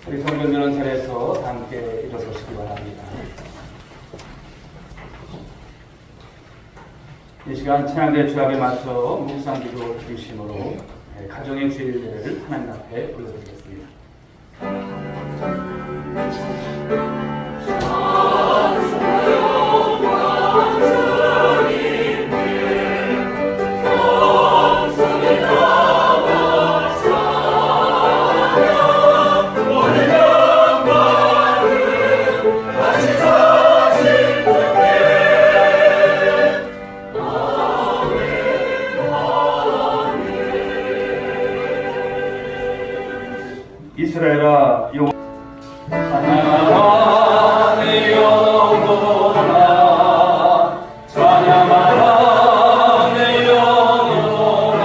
우리 성전되는 자리에서 함께 일어서시기 바랍니다. 이 시간 찬양대 주합에 맞춰 묵상기도 드리심으로 가정의 주일을 하나님 앞에 올려드리겠습니다. 이스라엘아 찬양하네 영혼아 찬양하네 영혼아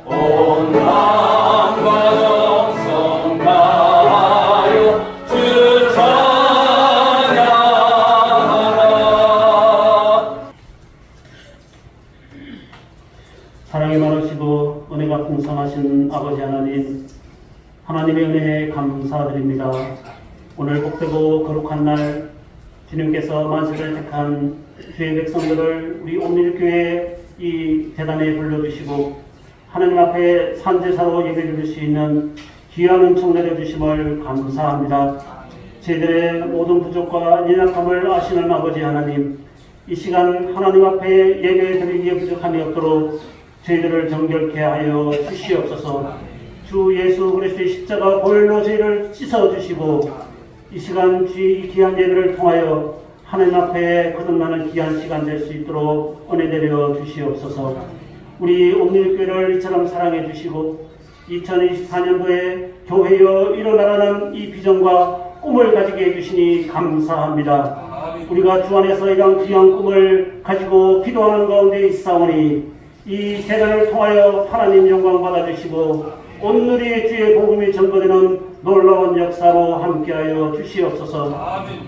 온 마음과 정성 다하여 주 찬양하라. 사랑이 많으시고 은혜가 풍성하신 아버지 하나님, 하나님의 은혜에 감사드립니다. 오늘 복되고 거룩한 날 주님께서 만세를 택한 주의 백성들을 우리 온밀교회 이 재단에 불러주시고 하나님 앞에 산제사로 예배드릴 수 있는 귀한 은총 내려주심을 감사합니다. 저희들의 모든 부족과 연약함을 아시는 아버지 하나님, 이 시간 하나님 앞에 예배드리기에 부족함이 없도록 저희들을 정결케 하여 주시옵소서. 주 예수 그리스도의 십자가 보혈로 저희를 씻어주시고 이 시간 주의 귀한 예배를 통하여 하나님 앞에 거듭나는 귀한 시간 될 수 있도록 은혜 내려 주시옵소서. 우리 온밀교회를 이처럼 사랑해 주시고 2024년도에 교회여 일어나라는 이 비전과 꿈을 가지게 해주시니 감사합니다. 우리가 주 안에서 이런 귀한 꿈을 가지고 기도하는 가운데 있사오니 이 재단을 통하여 하나님 영광 받아주시고 오늘이 주의 복음이 전거되는 놀라운 역사로 함께하여 주시옵소서.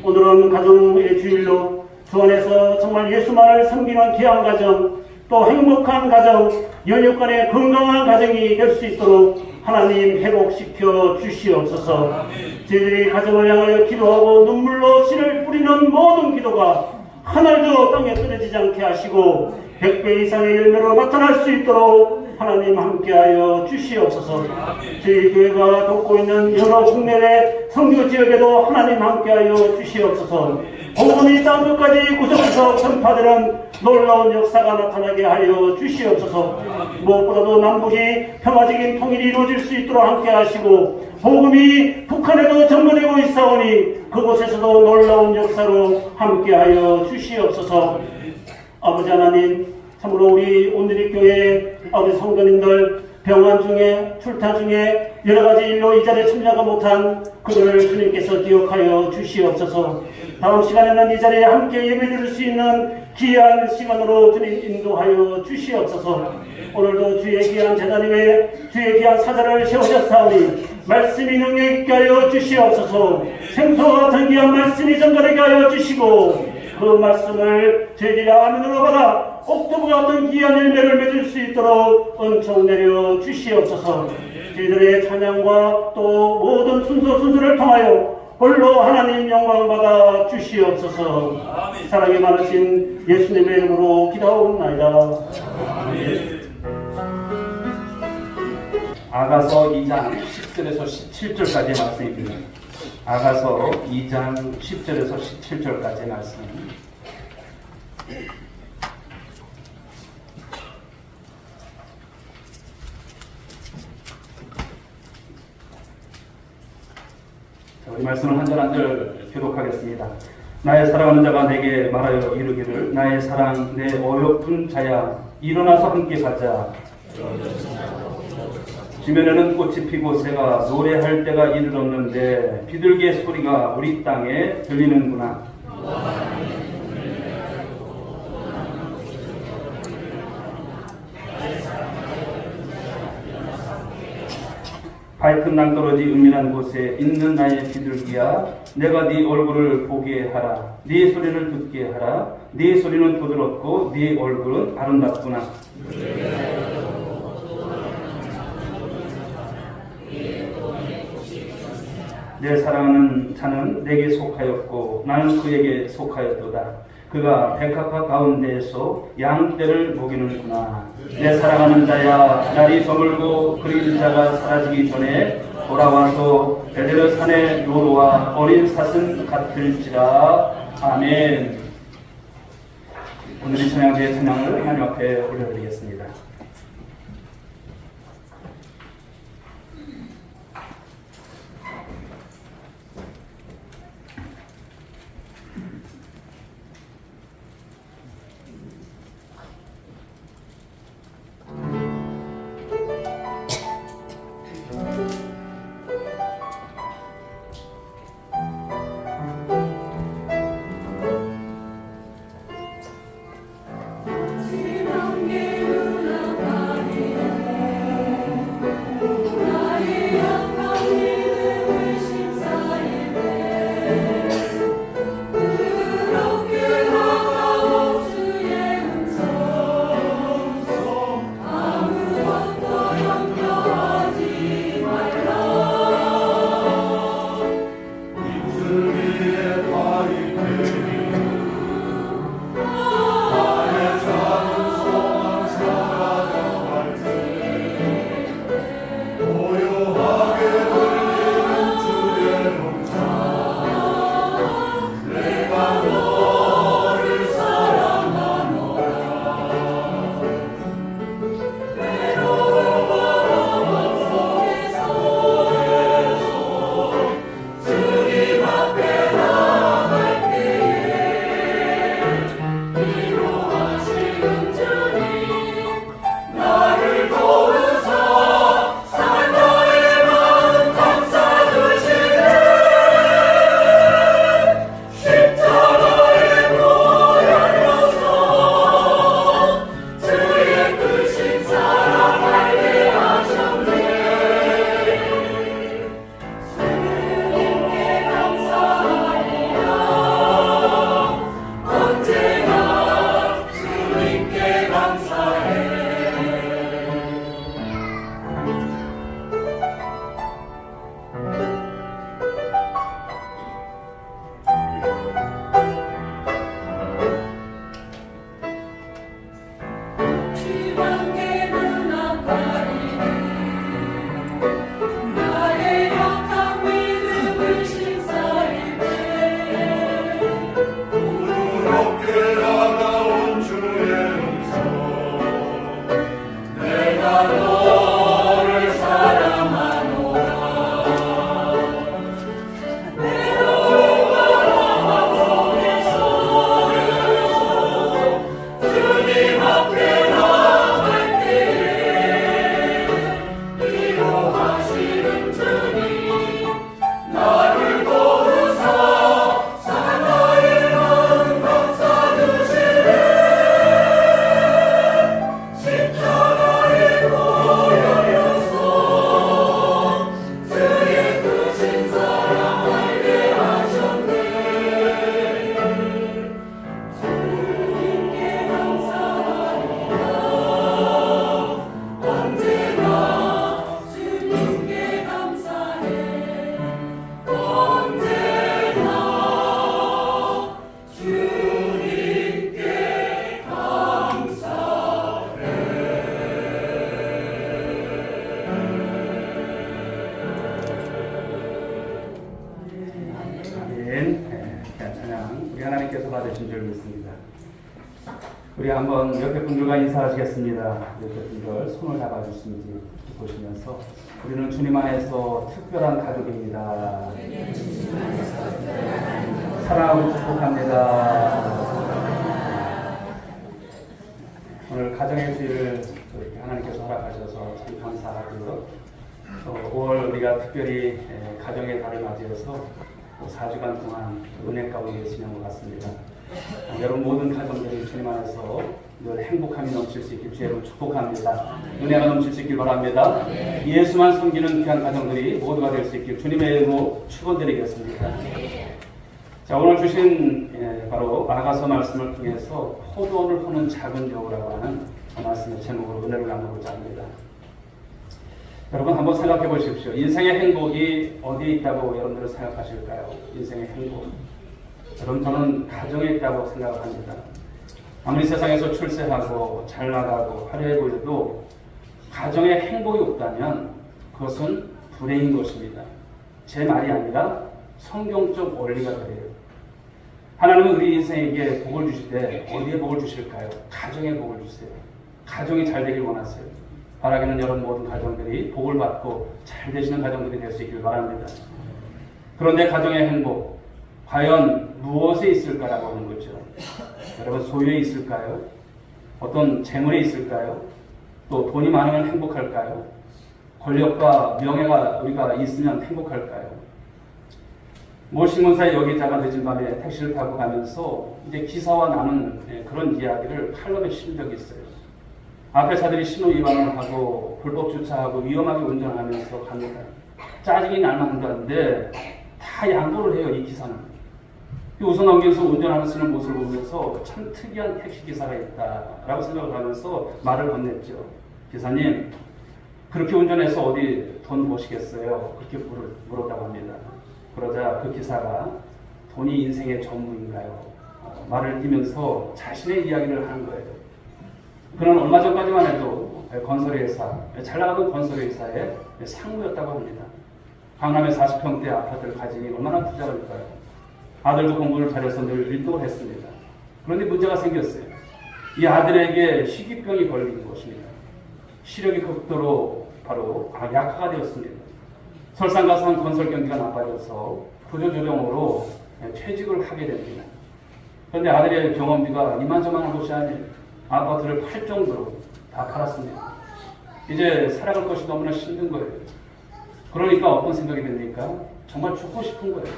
오늘은 가정의 주일로 주 안에서 정말 예수만을 섬기는 귀한 가정, 또 행복한 가정, 연육간의 건강한 가정이 될 수 있도록 하나님 회복시켜 주시옵소서. 저희들이 가정을 향하여 기도하고 눈물로 씨를 뿌리는 모든 기도가 하늘도 땅에 떨어지지 않게 하시고 100배 이상의 열매로 나타날 수 있도록 하나님 함께하여 주시옵소서. 저희 교회가 돕고 있는 여러 국내외 선교 지역에도 하나님 함께하여 주시옵소서. 복음이 땅끝까지 구석구석 전파되는 놀라운 역사가 나타나게 하여 주시옵소서. 무엇보다도 남북이 평화적인 통일이 이루어질 수 있도록 함께하시고 복음이 북한에도 전거되고 있사오니 그곳에서도 놀라운 역사로 함께하여 주시옵소서. 아버지 하나님, 참으로 우리 온누리 교회 아버지 성도님들 병환 중에 출타 중에 여러가지 일로 이 자리에 참여하지 못한 그들을 주님께서 기억하여 주시옵소서. 다음 시간에는 이 자리에 함께 예배드릴 수 있는 귀한 시간으로 주님 인도하여 주시옵소서. 오늘도 주의 귀한 재단 위에 주의 귀한 사자를 세우셨사오니 말씀이 능력 있게 하여 주시옵소서. 생수와 같은 귀한 말씀이 전가되게 하여 주시고 그 말씀을 저희들이 아멘으로 받아 옥토브 같은 귀한 열매를 맺을 수 있도록 은총 내려 주시옵소서. 저희들의 찬양과 또 모든 순서를 통하여 홀로 하나님 영광 받아 주시옵소서. 사랑이 많으신 예수님의 이름으로 기도하옵나이다. 아가서 2장 10절에서 17절까지의 말씀입니다. 아가서 2장 10절에서 17절까지의 말씀. 우리 말씀을 한 절 한 절 교독하겠습니다. 나의 사랑하는 자가 내게 말하여 이르기를 나의 사랑 내 어여쁜 자야 일어나서 함께 가자. 지면에는 꽃이 피고 새가 노래할 때가 이르렀는데 비둘기의 소리가 우리 땅에 들리는구나. 밝은 낭떠러지 은밀한 곳에 있는 나의 비둘기야, 내가 네 얼굴을 보게 하라. 네 소리를 듣게 하라. 네 소리는 부드럽고 네 얼굴은 아름답구나. 내 사랑하는 자는 내게 속하였고 나는 그에게 속하였도다. 그가 백합화 가운데에서 양떼를 먹이는구나. 내 사랑하는 자야, 날이 저물고 그림자가 사라지기 전에 돌아와서 베델레 산의 노루와 어린 사슴 같을지라. 아멘. 오늘 이 찬양제의 찬양을 하나님 앞에 올려드리겠습니다. 받으신 줄 믿습니다. 우리 한번 옆에 분들과 인사하시겠습니다. 옆에 분들 손을 잡아주시는지 보시면서 우리는 주님 안에서 특별한 가족입니다. 사랑하고 축복합니다. 오늘 가정의 주일을 하나님께서 허락하셔서 참 감사하고요. 5월 우리가 특별히 가정의 달을 맞이해서 4주간 동안 은혜 가운데 지낸 것 같습니다. 여러분 모든 가정들이 주님 안에서 늘 행복함이 넘칠 수 있길 주의로 축복합니다. 은혜가 넘칠 수 있길 바랍니다. 예수만 섬기는 귀한 가정들이 모두가 될 수 있길 주님의 이름으로 축원드리겠습니다. 자, 오늘 주신 바로 아가서 말씀을 통해서 포도원을 허는 작은 여우라고 하는 말씀의 제목으로 은혜를 나누고자 합니다. 여러분 한번 생각해 보십시오. 인생의 행복이 어디에 있다고 여러분들은 생각하실까요? 인생의 행복. 여러분 저는 가정에 있다고 생각을 합니다. 아무리 세상에서 출세하고 잘 나가고 화려해 보여도 가정에 행복이 없다면 그것은 불행인 것입니다. 제 말이 아니라 성경적 원리가 그래요. 하나님은 우리 인생에게 복을 주실 때 어디에 복을 주실까요? 가정에 복을 주세요. 가정이 잘 되길 원하세요. 바라기는 여러분 모든 가정들이 복을 받고 잘 되시는 가정들이 될 수 있길 바랍니다. 그런데 가정의 행복, 과연 무엇에 있을까라고 하는 거죠. 여러분 소유에 있을까요? 어떤 재물에 있을까요? 또 돈이 많으면 행복할까요? 권력과 명예가 우리가 있으면 행복할까요? 모 신문사에 여기다가 늦은 밤에 택시를 타고 가면서 이제 기사와 나눈 그런 이야기를 칼럼에 실은 적이 있어요. 앞에 차들이 신호 위반을 하고 불법 주차하고 위험하게 운전하면서 갑니다. 짜증이 날만한다는데 다 양보를 해요. 이 기사는. 우선 넘겨서 운전하는 모습을 보면서 참 특이한 택시기사가 있다라고 생각을 하면서 말을 건넸죠. 기사님, 그렇게 운전해서 어디 돈 버시겠어요? 그렇게 물었다고 합니다. 그러자 그 기사가 돈이 인생의 전부인가요? 말을 띄면서 자신의 이야기를 하는 거예요. 그는 얼마 전까지만 해도 건설회사, 잘 나가던 건설회사의 상무였다고 합니다. 강남에 40평대 아파트를 가지니 얼마나 부자일까요? 아들도 공부를 잘해서 늘 1등을 했습니다. 그런데 문제가 생겼어요. 이 아들에게 희귀병이 걸린 것입니다. 시력이 극도로 바로 약화가 되었습니다. 설상가상 건설 경기가 나빠져서 구조조정으로 퇴직을 하게 됩니다. 그런데 아들의 경험비가 이만저만한 것이 아니에요. 아파트를 팔 정도로 다 팔았습니다. 이제 살아갈 것이 너무나 힘든 거예요. 그러니까 어떤 생각이 듭니까? 정말 죽고 싶은 거예요.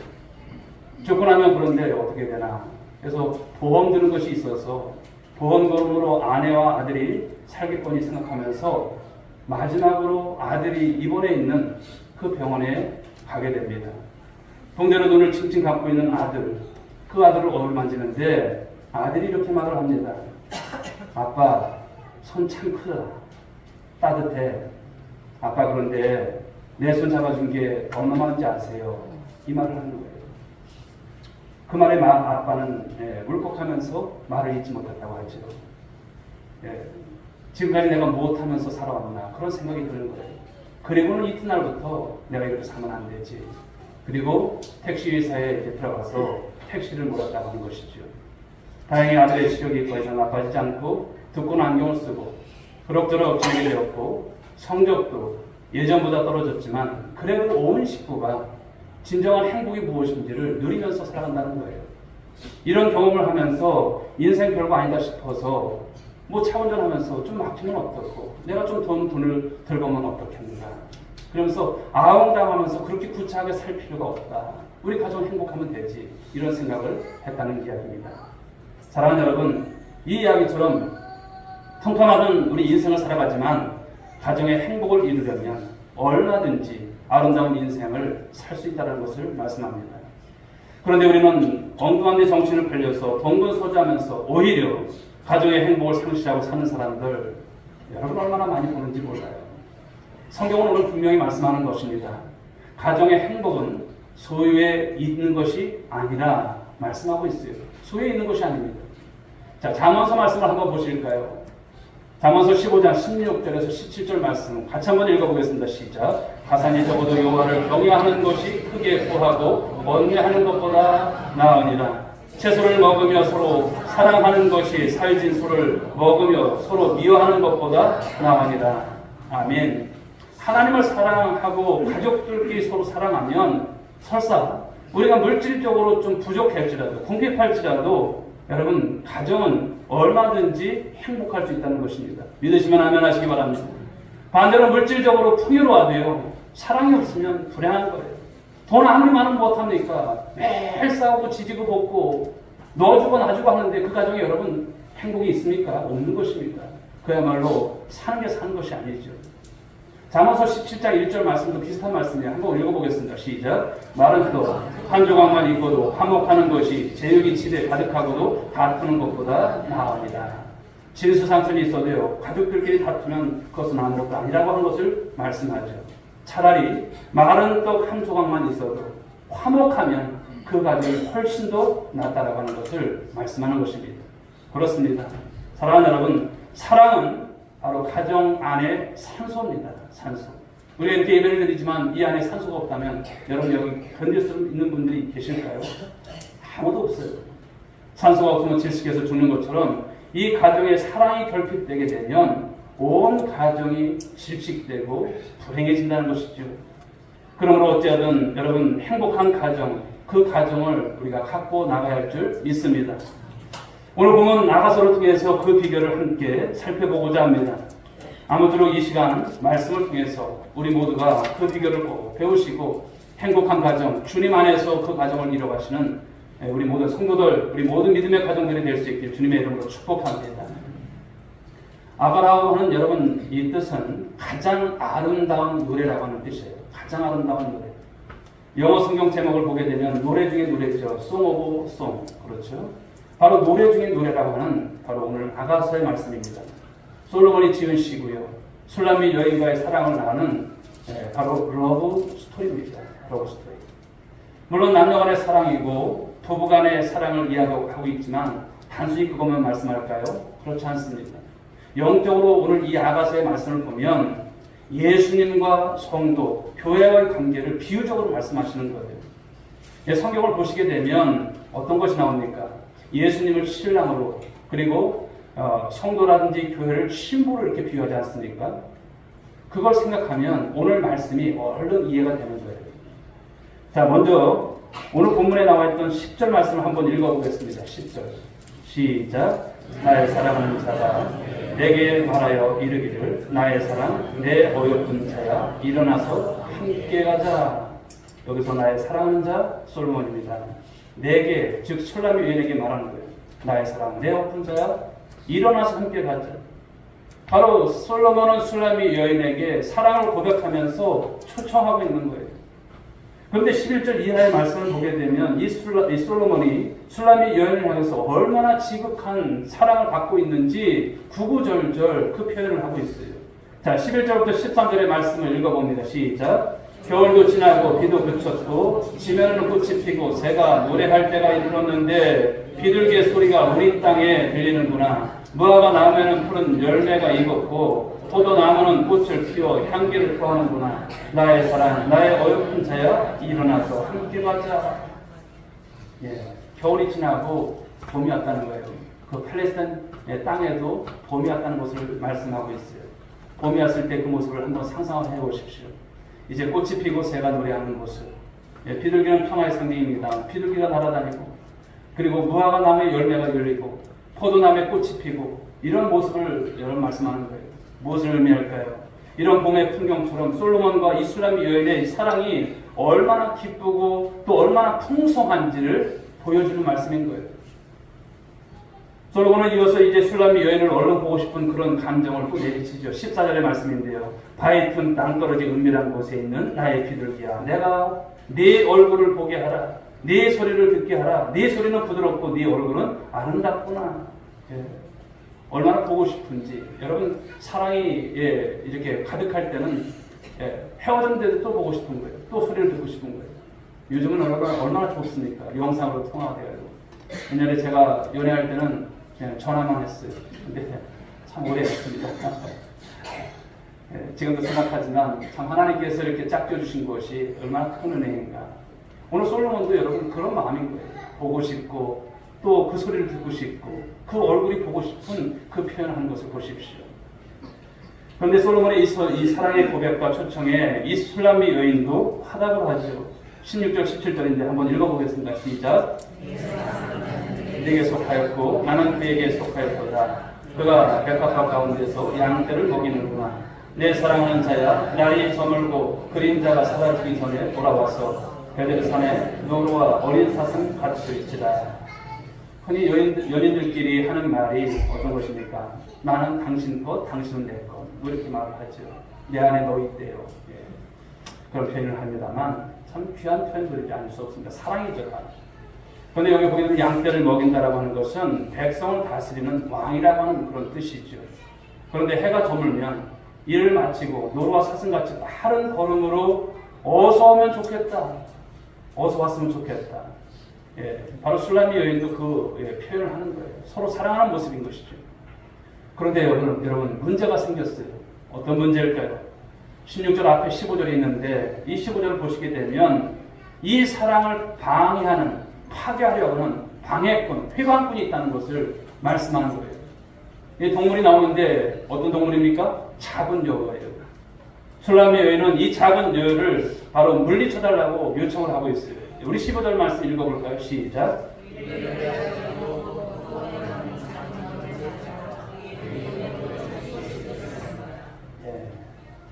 죽고 나면 그런데 어떻게 되나. 그래서 보험 드는 것이 있어서 보험금으로 아내와 아들이 살겠거니 생각하면서 마지막으로 아들이 입원해 있는 그 병원에 가게 됩니다. 동대로 눈을 칭칭 감고 있는 아들, 그 아들을 어루만지는데 아들이 이렇게 말을 합니다. 아빠, 손 참 크다. 따뜻해. 아빠 그런데 내 손 잡아준 게 얼마만지 아세요? 이 말을 하는 거예요. 그 말에 아빠는 울컥하면서 말을 잊지 못했다고 하죠. 지금까지 내가 무엇하면서 살아왔나 그런 생각이 드는 거예요. 그리고는 이튿날부터 내가 이렇게 살면 안 되지. 그리고 택시회사에 들어가서 택시를 몰았다고 하는 것이죠. 다행히 아들의 시력이 더 이상 나빠지지 않고 듣고는 안경을 쓰고 그럭저럭 지내게 되었고 성적도 예전보다 떨어졌지만 그래도 온 식구가 진정한 행복이 무엇인지를 누리면서 살아간다는 거예요. 이런 경험을 하면서 인생 별거 아니다 싶어서 뭐 차 운전하면서 좀 막히면 어떻고 내가 좀 돈을 들고 오면 어떻겠는가 그러면서 아웅다웅하면서 그렇게 구차하게 살 필요가 없다. 우리 가정 행복하면 되지. 이런 생각을 했다는 이야기입니다. 사랑하는 여러분, 이 이야기처럼 평범하던 우리 인생을 살아가지만 가정의 행복을 이루려면 얼마든지 아름다운 인생을 살 수 있다는 것을 말씀합니다. 그런데 우리는 엉뚱한 데 정신을 팔려서 동분서주하면서 오히려 가정의 행복을 상실하고 사는 사람들 여러분 얼마나 많이 보는지 몰라요. 성경은 오늘 분명히 말씀하는 것입니다. 가정의 행복은 소유에 있는 것이 아니라 말씀하고 있어요. 소유에 있는 것이 아닙니다. 자, 잠언서 말씀을 한번 보실까요? 잠언서 15장 16절에서 17절 말씀 같이 한번 읽어보겠습니다. 시작. 가산이 적어도 여호와를 경외하는 것이 크게 구하고 번뇌하는 것보다 나으니라. 채소를 먹으며 서로 사랑하는 것이 살진 소를 먹으며 서로 미워하는 것보다 나으니라. 아멘. 하나님을 사랑하고 가족들끼리 서로 사랑하면 설사 우리가 물질적으로 좀 부족할지라도 궁핍할지라도 여러분 가정은 얼마든지 행복할 수 있다는 것입니다. 믿으시면 아멘 하시기 바랍니다. 반대로 물질적으로 풍요로워도요 사랑이 없으면 불행한 거예요. 돈 아무리 많으면 못합니까? 매일 싸우고 지지고 볶고 넣어주고 놔주고 하는데 그 가정에 여러분 행복이 있습니까? 없는 것입니다. 그야말로 사는 게 사는 것이 아니죠. 잠언서 17장 1절 말씀도 비슷한 말씀이에요. 한번 읽어보겠습니다. 시작. 마른 또 한 조각만 입고도 화목하는 것이 제육이 집에 가득하고도 다투는 것보다 나으니라. 진수상선이 있어도요, 가족들끼리 다투면 그것은 아무것도 아니라고 하는 것을 말씀하죠. 차라리 마른 떡 한 조각만 있어도 화목하면 그 가정이 훨씬 더 낫다라고 하는 것을 말씀하는 것입니다. 그렇습니다. 사랑하는 여러분, 사랑은 바로 가정 안의 산소입니다. 산소. 우리가 이렇게 예배를 드리지만 이 안에 산소가 없다면 여러분 여기 견딜 수 있는 분들이 계실까요? 아무도 없어요. 산소가 없으면 질식해서 죽는 것처럼 이 가정에 사랑이 결핍되게 되면 온 가정이 질식되고 불행해진다는 것이죠. 그러므로 어찌하든 여러분 행복한 가정, 그 가정을 우리가 갖고 나가야 할 줄 믿습니다. 오늘 보면 나가서를 통해서 그 비결을 함께 살펴보고자 합니다. 아무쪼록 이 시간 말씀을 통해서 우리 모두가 그 비결을 꼭 배우시고 행복한 가정, 주님 안에서 그 가정을 이뤄가시는 우리 모든 성도들, 우리 모든 믿음의 가정들이 될 수 있길 주님의 이름으로 축복합니다. 아가라고 하는 여러분 이 뜻은 가장 아름다운 노래라고 하는 뜻이에요. 가장 아름다운 노래. 영어 성경 제목을 보게 되면 노래 중에 노래죠. Song of Song. 그렇죠. 바로 노래 중에 노래라고 하는 바로 오늘 아가서의 말씀입니다. 솔로몬이 지은 시고요. 술람미 여인과의 사랑을 나누는 바로 러브 스토리입니다. 러브 스토리. 물론 남녀 간의 사랑이고 부부 간의 사랑을 이야기하고 있지만 단순히 그것만 말씀할까요? 그렇지 않습니다. 영적으로 오늘 이 아가서의 말씀을 보면 예수님과 성도, 교회와의 관계를 비유적으로 말씀하시는 거예요. 성경을 보시게 되면 어떤 것이 나옵니까? 예수님을 신랑으로, 그리고 성도라든지 교회를 신부로 이렇게 비유하지 않습니까? 그걸 생각하면 오늘 말씀이 얼른 이해가 되는 거예요. 자, 먼저 오늘 본문에 나와 있던 10절 말씀을 한번 읽어보겠습니다. 10절 시작. 나의 사랑하는 자가 내게 말하여 이르기를 나의 사랑 내 어여쁜 자야 일어나서 함께 가자. 여기서 나의 사랑하는 자 솔로몬입니다. 내게, 즉 술람미 여인에게 말하는 거예요. 나의 사랑 내 어여쁜 자야 일어나서 함께 가자. 바로 솔로몬은 술람미 여인에게 사랑을 고백하면서 초청하고 있는 거예요. 그런데 11절 이하의 말씀을 보게 되면 이 솔로몬이 술람미 여인을 향해서 얼마나 지극한 사랑을 받고 있는지 구구절절 그 표현을 하고 있어요. 자, 11절부터 13절의 말씀을 읽어봅니다. 시작. 겨울도 지나고 비도 그쳤고 지면은 꽃이 피고 새가 노래할 때가 이르렀는데 비둘기의 소리가 우리 땅에 들리는구나. 무화과 나무에는 푸른 열매가 익었고 포도나무는 꽃을 피워 향기를 토하는구나. 나의 사랑, 나의 어여쁜 자야 일어나서 함께 가자. 겨울이 지나고 봄이 왔다는 거예요. 그 팔레스타인 땅에도 봄이 왔다는 것을 말씀하고 있어요. 봄이 왔을 때 그 모습을 한번 상상을 해보십시오. 이제 꽃이 피고 새가 노래하는 모습. 비둘기는 평화의 상징입니다. 비둘기가 날아다니고, 그리고 무화과 나무에 열매가 열리고 포도나무에 꽃이 피고, 이런 모습을 여러분 말씀하는 거예요. 무엇을 의미할까요? 이런 봄의 풍경처럼 솔로몬과 이 술람미 여인의 사랑이 얼마나 기쁘고 또 얼마나 풍성한지를 보여주는 말씀인 거예요. 솔로몬은 이어서 이제 술람미 여인을 얼른 보고 싶은 그런 감정을 또 내비치죠. 14절의 말씀인데요. 바위 틈 땅떨어진 은밀한 곳에 있는 나의 비둘기야, 내가 네 얼굴을 보게 하라. 네 소리를 듣게 하라. 네 소리는 부드럽고 네 얼굴은 아름답구나. 얼마나 보고 싶은지. 여러분 사랑이 이렇게 가득할 때는 헤어졌는데도 또 보고 싶은 거예요. 또 소리를 듣고 싶은 거예요. 요즘은 얼마나 좋습니까? 영상으로 통화가 돼요. 옛날에 제가 연애할 때는 그냥 전화만 했어요. 근데 참 오래 했습니다. 지금도 생각하지만 참 하나님께서 이렇게 짝져주신 것이 얼마나 큰 은혜인가. 오늘 솔로몬도 여러분 그런 마음인 거예요. 보고 싶고 또 그 소리를 듣고 싶고 그 얼굴이 보고 싶은 그 표현하는 것을 보십시오. 그런데 솔로몬의 이 사랑의 고백과 초청에 이 술람미 여인도 화답을 하죠. 16절 17절인데 한번 읽어보겠습니다. 시작. 내게 속하였고 나는 그에게 속하였도다. 그가 백합화 가운데서 양떼를 먹이는구나. 내 사랑하는 자야, 날이 저물고 그림자가 사라지기 전에 돌아와서 베델산에 노루와 어린 사슴 갖출지다. 흔히 연인들끼리 하는 말이 어떤 것입니까? 나는 당신 것, 당신은 내 것. 이렇게 말을 하죠. 내 안에 너 있대요. 그런 표현을 합니다만 참 귀한 표현들이지 않을 수 없습니다. 사랑이죠. 그런데 여기 보기에는 양떼를 먹인다라고 하는 것은 백성을 다스리는 왕이라고 하는 그런 뜻이죠. 그런데 해가 저물면 일을 마치고 노루와 사슴같이 빠른 걸음으로 어서 오면 좋겠다. 어서 왔으면 좋겠다. 바로 술라미 여인도 그 표현을 하는 거예요. 서로 사랑하는 모습인 것이죠. 그런데 여러분 문제가 생겼어요. 어떤 문제일까요? 16절 앞에 15절이 있는데 이 15절을 보시게 되면 이 사랑을 방해하는 파괴하려고 하는 방해꾼, 회방꾼이 있다는 것을 말씀하는 거예요. 이 동물이 나오는데 어떤 동물입니까? 작은 여우예요. 술라미 여인은 이 작은 여우를 바로 물리쳐달라고 요청을 하고 있어요. 우리 15절 말씀 읽어볼까요? 시작.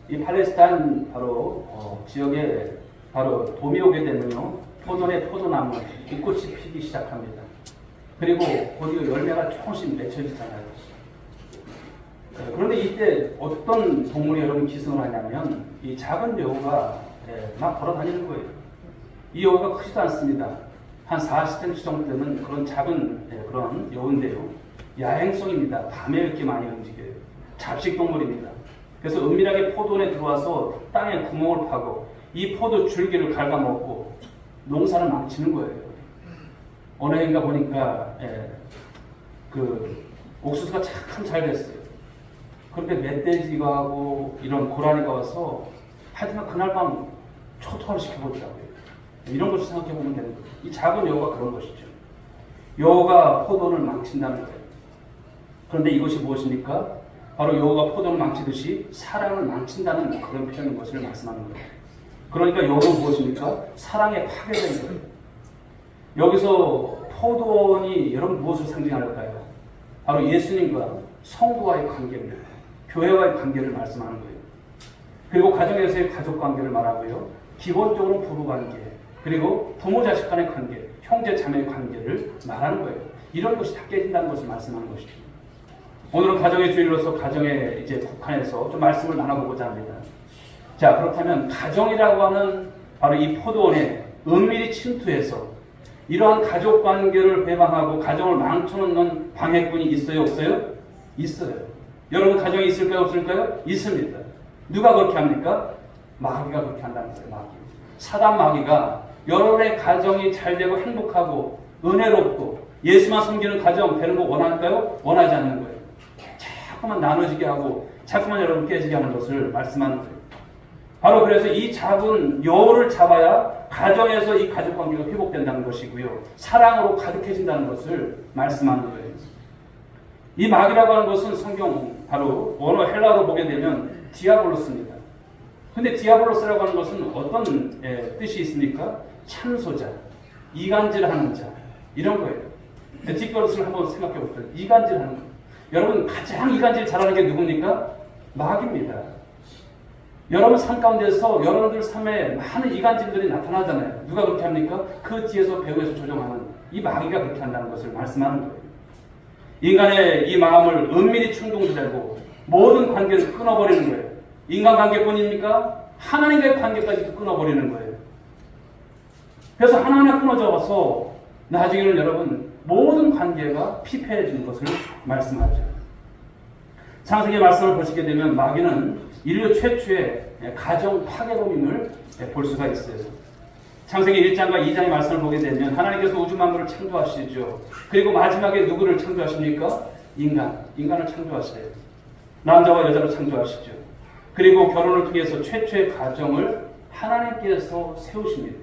이 팔레스타인 바로 지역에 바로 봄이 오게 되면요, 포도의 포도나무 잎꽃이 피기 시작합니다. 그리고 곧이어 열매가 조금씩 맺혀지잖아요. 그런데 이때 어떤 동물이 여러분 기승을 하냐면 이 작은 여우가 막 걸어다니는 거예요. 이 여우가 크지도 않습니다. 한 40cm 정도 되는 그런 작은 그런 여우인데요. 야행성입니다. 밤에 이렇게 많이 움직여요. 잡식 동물입니다. 그래서 은밀하게 포도원에 들어와서 땅에 구멍을 파고 이 포도 줄기를 갉아먹고 농사를 망치는 거예요. 어느 해인가 보니까 그 옥수수가 참 잘 됐어요. 그런데 멧돼지가 하고 이런 고라니가 와서 하여튼 그날 밤 초토화를 시켜버리더라고요. 이런 것을 생각해 보면 되는 거예요. 이 작은 여우가 그런 것이죠. 여우가 포도원을 망친다는 거예요. 그런데 이것이 무엇입니까? 바로 여우가 포도를 망치듯이 사랑을 망친다는 그런 표현인 것을 말씀하는 거예요. 그러니까 여우는 무엇입니까? 사랑에 파괴된 거예요. 여기서 포도원이 여러분 무엇을 상징할까요? 바로 예수님과 성부와의 관계입니다. 교회와의 관계를 말씀하는 거예요. 그리고 가정에서의 가족 관계를 말하고요. 기본적으로 부부 관계, 그리고 부모 자식 간의 관계, 형제 자매의 관계를 말하는 거예요. 이런 것이 다 깨진다는 것을 말씀하는 것이죠. 오늘은 가정의 주일로서 가정에 이제 국한해서 좀 말씀을 나눠보고자 합니다. 자, 그렇다면 가정이라고 하는 바로 이 포도원에 은밀히 침투해서 이러한 가족 관계를 배방하고 가정을 망쳐놓는 방해꾼이 있어요, 없어요? 있어요. 여러분 가정에 있을까요, 없을까요? 있습니다. 누가 그렇게 합니까? 마귀가 그렇게 한다는 거예요. 마귀. 사단 마귀가 여러분의 가정이 잘 되고 행복하고 은혜롭고 예수만 섬기는 가정 되는 거 원할까요? 원하지 않는 거예요. 자꾸만 나눠지게 하고 자꾸만 여러분 깨지게 하는 것을 말씀하는 거예요. 바로 그래서 이 작은 여우를 잡아야 가정에서 이 가족 관계가 회복된다는 것이고요. 사랑으로 가득해진다는 것을 말씀하는 거예요. 이 마귀라고 하는 것은 성경 바로 원어 헬라어로 보게 되면 디아볼로스입니다. 근데 디아볼로스라고 하는 것은 어떤 뜻이 있습니까? 참소자, 이간질하는 자, 이런 거예요. 디아볼로스를 한번 생각해 보세요. 이간질하는 거. 여러분 가장 이간질 잘하는 게 누굽니까? 마귀입니다. 여러분 삶 가운데서 여러분들 삶에 많은 이간질들이 나타나잖아요. 누가 그렇게 합니까? 그 뒤에서 배후에서 조종하는 이 마귀가 그렇게 한다는 것을 말씀하는 거예요. 인간의 이 마음을 은밀히 충동지되고 모든 관계를 끊어버리는 거예요. 인간관계뿐입니까? 하나님과의 관계까지도 끊어버리는 거예요. 그래서 하나하나 끊어져서 나중에는 여러분 모든 관계가 피폐해지는 것을 말씀하죠. 창세기 말씀을 보시게 되면 마귀는 인류 최초의 가정 파괴범임을 볼 수가 있어요. 창세기 1장과 2장의 말씀을 보게 되면 하나님께서 우주 만물을 창조하시죠. 그리고 마지막에 누구를 창조하십니까? 인간을 창조하세요. 남자와 여자를 창조하시죠. 그리고 결혼을 통해서 최초의 가정을 하나님께서 세우십니다.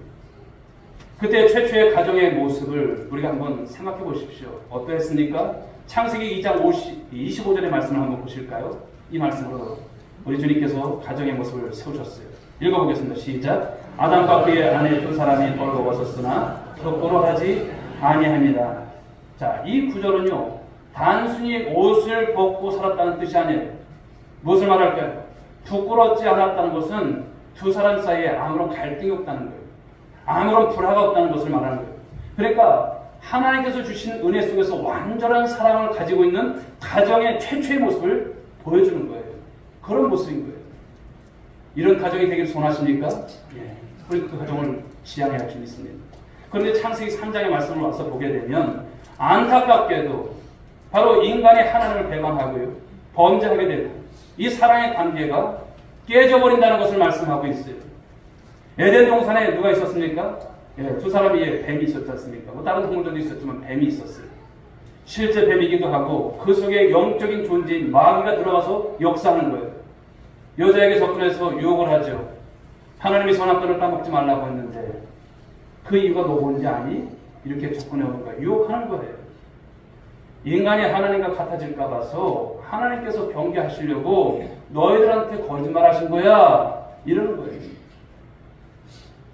그때 최초의 가정의 모습을 우리가 한번 생각해 보십시오. 어떠했습니까? 창세기 2장 25절의 말씀을 한번 보실까요? 이 말씀으로 우리 주님께서 가정의 모습을 세우셨어요. 읽어보겠습니다. 시작. 아담과 그의 아내 두 사람이 벌거벗었으나 부끄러워하지 아니합니다. 자, 이 구절은요, 단순히 옷을 벗고 살았다는 뜻이 아니에요. 무엇을 말할까요? 부끄럽지 않았다는 것은 두 사람 사이에 아무런 갈등이 없다는 거예요. 아무런 불화가 없다는 것을 말하는 거예요. 그러니까 하나님께서 주신 은혜 속에서 완전한 사랑을 가지고 있는 가정의 최초의 모습을 보여주는 거예요. 그런 모습인 거예요. 이런 가정이 되기를 원하십니까? 예. 그 가정을 지향해야 할 수 있습니다. 그런데 창세기 3장의 말씀을 와서 보게 되면 안타깝게도 바로 인간이 하나님을 배반하고요, 범죄하게 되고 이 사랑의 관계가 깨져버린다는 것을 말씀하고 있어요. 에덴 동산에 누가 있었습니까? 예, 두 사람이 뱀이 있었지 않습니까? 뭐 다른 동물들도 있었지만 뱀이 있었어요. 실제 뱀이기도 하고 그 속에 영적인 존재인 마귀가 들어가서 역사하는 거예요. 여자에게 접근해서 유혹을 하죠. 하나님이 선악과를 따먹지 말라고 했는데 그 이유가 너 뭔지 아니? 이렇게 접근해 오는 거예요. 유혹하는 거예요. 인간이 하나님과 같아질까 봐서 하나님께서 경계하시려고 너희들한테 거짓말하신 거야, 이러는 거예요.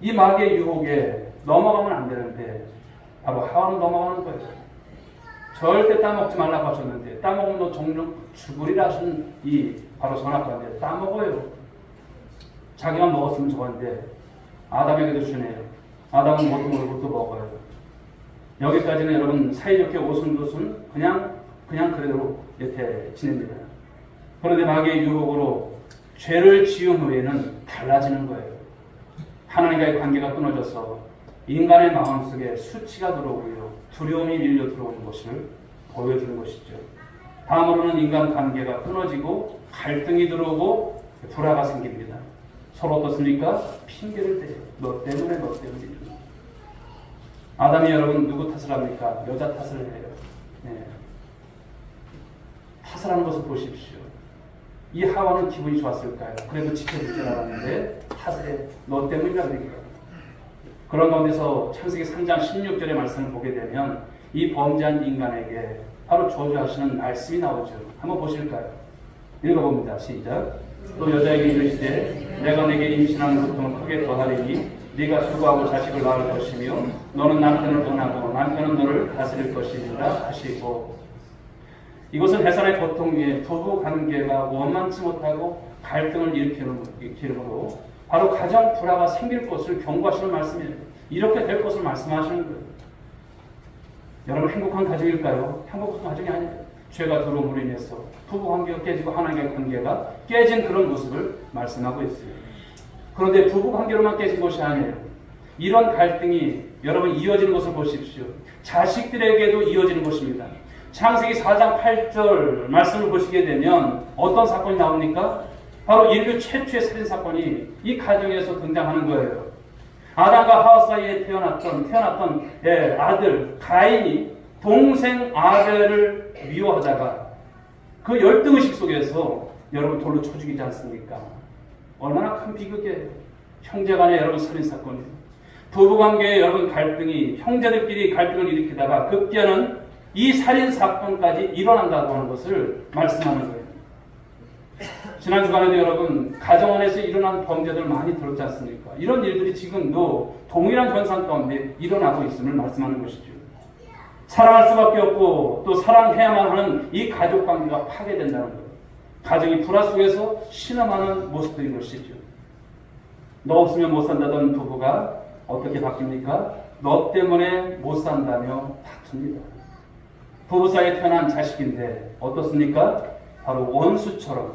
이 마귀의 유혹에 넘어가면 안 되는데 바로 하와는 넘어가는 거예요. 절대 따먹지 말라고 하셨는데 따먹으면 너 종종 죽으리라 하신 이 바로 선악과인데 따먹어요. 자기만 먹었으면 좋았는데 아담에게도 주네요. 아담은 못 먹을 것도 먹어요. 여기까지는 여러분 사이좋게 오순도순 그냥 그대로 이렇게 지냅니다. 그런데 마귀의 유혹으로 죄를 지은 후에는 달라지는 거예요. 하나님과의 관계가 끊어져서 인간의 마음속에 수치가 들어오고요, 두려움이 밀려 들어오는 것을 보여주는 것이죠. 다음으로는 인간 관계가 끊어지고 갈등이 들어오고 불화가 생깁니다. 서로 어떻습니까? 핑계를 대요. 너 때문에. 아담이 여러분 누구 탓을 합니까? 여자 탓을 해요. 네. 탓을 하는 것을 보십시오. 이 하와는 기분이 좋았을까요? 그래도 지켜줄 줄 알았는데 탓에 너 때문이라 그러니까. 그런 가운데서 창세기 3장 16절의 말씀을 보게 되면 이 범죄한 인간에게 바로 저주하시는 말씀이 나오죠. 한번 보실까요? 읽어봅니다. 시작. 또 여자에게 이르시되 내가 내게 임신하는 고통을 크게 더하리니 네가 수고하고 자식을 낳을 것이며 너는 남편을 떠나고 남편은 너를 다스릴 것이니라 하시고, 이것은 해산의 고통 위에 부부 관계가 원만치 못하고 갈등을 일으키므로 바로 가정 불화가 생길 것을 경고하시는 말씀이에요. 이렇게 될 것을 말씀하시는 거예요. 여러분 행복한 가정일까요? 행복한 가정이 아니에요. 죄가 들어옴으로 인해서 부부 관계가 깨지고 하나님과의 관계가 깨진 그런 모습을 말씀하고 있어요. 그런데 부부 관계로만 깨진 것이 아니에요. 이런 갈등이 여러분 이어지는 것을 보십시오. 자식들에게도 이어지는 것입니다. 창세기 4장 8절 말씀을 보시게 되면 어떤 사건이 나옵니까? 바로 인류 최초의 살인사건이 이 가정에서 등장하는 거예요. 아담과 하와 사이에 태어났던 아들 가인이 동생 아벨을 미워하다가 그 열등의식 속에서 여러분 돌로 쳐 죽이지 않습니까? 얼마나 큰 비극이에요. 형제간의 여러분 살인사건이에요. 부부관계에 여러분 갈등이, 형제들끼리 갈등을 일으키다가 급기야는 이 살인사건까지 일어난다고 하는 것을 말씀하는 거예요. 지난 주간에도 여러분 가정 안에서 일어난 범죄들 많이 들었지 않습니까? 이런 일들이 지금도 동일한 현상 가운데 일어나고 있음을 말씀하는 것이죠. 사랑할 수밖에 없고 또 사랑해야만 하는 이 가족 관계가 파괴된다는 거예요. 가정이 불화 속에서 신음하는 모습들인 것이죠. 너 없으면 못 산다던 부부가 어떻게 바뀝니까? 너 때문에 못 산다며 다툽니다. 부부 사이에 태어난 자식인데 어떻습니까? 바로 원수처럼